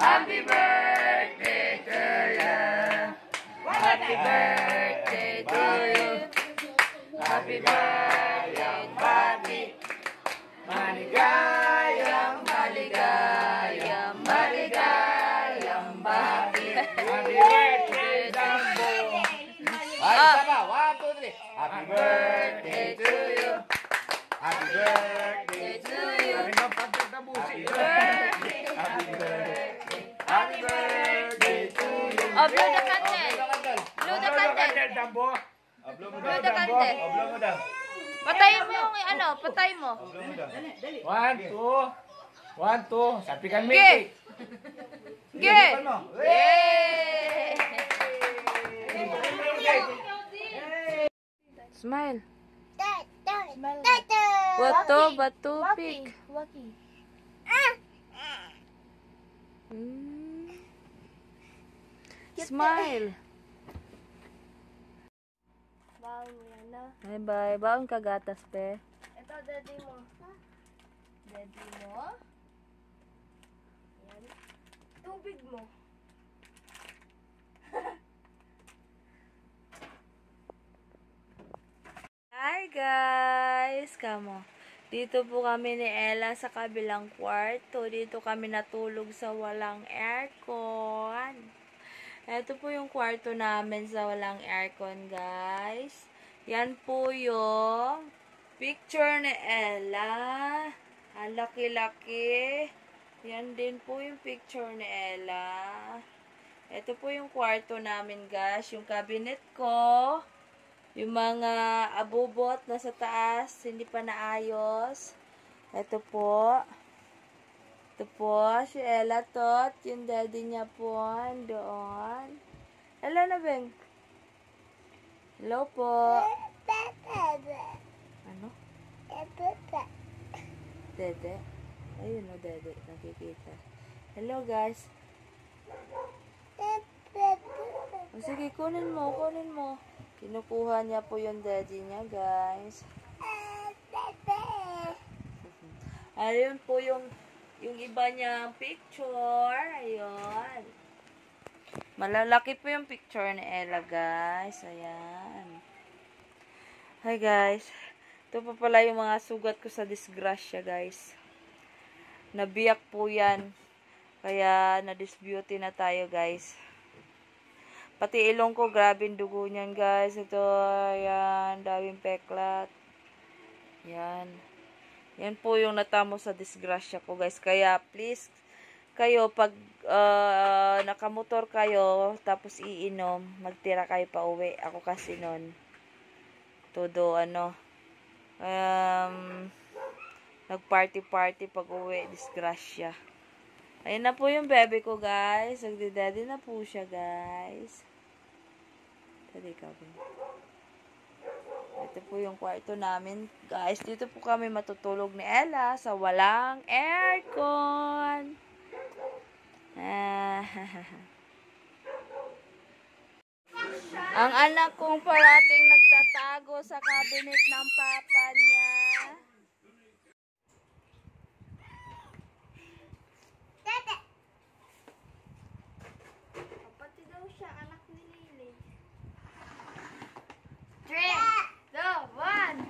Happy birthday to you. Happy birthday to you. Happy birthday, Bati. Maligayang, maligayang, maligayang Bati. Happy birthday, Jumbo. Ay, isa pa. 1, 2, 3. Happy birthday to you. Happy birthday to you. Happy birthday. Happy birthday. Happy birthday to you. Oh, blow the candle. Blow the candle. Jumbo. Blow the candle. Blow mo daw. Patayin mo yung ano, patay mo. 1, 2. 1, 2. Sapikan mo. Ge! Ge! Yay! Smile. Bato, bato, pig. Smile. Baon mo yan na. Bye bye. Baon ka gatas, pe. Ito, daddy mo. Daddy mo. Yan. Tubig mo. Hi guys! Kamo. Dito po kami ni Ella sa kabilang kwarto. Dito kami natulog sa walang aircon. Ito po yung kwarto namin sa walang aircon, guys. Yan po yung picture ni Ella. Ang laki-laki. Yan din po yung picture ni Ella. Ito po yung kwarto namin, guys. Yung cabinet ko. Yung mga abubot na sa taas, hindi pa naayos. Ito po. Ito po, si Ella tot. Yung daddy niya po, doon. Ella na, Beng? Hello po. Ano? Dede. Ayun o, Dede. Nakikita. Hello, guys. O, sige, kunin mo, kunin mo. Kinukuha niya po yung daddy niya, guys. Ayun po yung iba niyang picture. Ayun. Malalaki po yung picture ni Ella, guys. Ayan. Hi, guys. Ito pa pala yung mga sugat ko sa disgrasya, guys. Nabiyak po yan. Kaya, na-disbeauty na tayo, guys. Pati ilong ko, grabe yung dugo niyan, guys. Ito, ayan, daming peklat. Yan. Yan po yung natamo sa disgrasya ko, guys. Kaya, please, kayo, pag nakamotor kayo, tapos iinom, magtira kayo pa uwi. Ako kasi nun, todo, nag-party-party pag uwi, disgrasya. Ayun na po yung bebe ko, guys. Nagdidaddy na po siya, guys. Tadi ka ba? Ito po yung kwarto namin, guys. Dito po kami matutulog ni Ella sa walang aircon. Ang anak kong parating nagtatago sa cabinet ng papa niya. Pati daw siya, anak ni Lily. 3, 2, 1.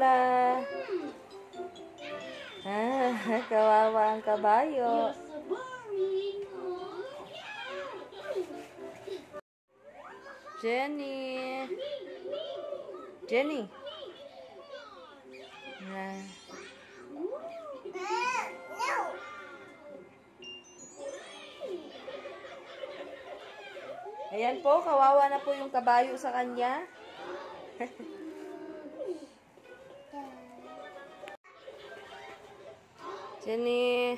Ella. Ah, kawawa ang kabayo. Jenny. Jenny. Ah. Ayan po, kawawa na po yung kabayo sa kanya. Jenny.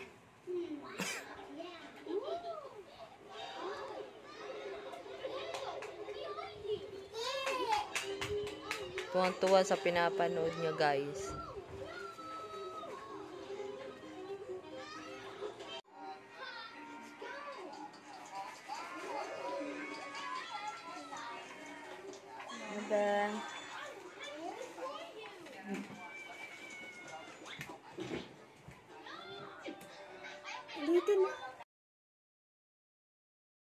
Tuwang-tuwa sa pinapanood niya, guys.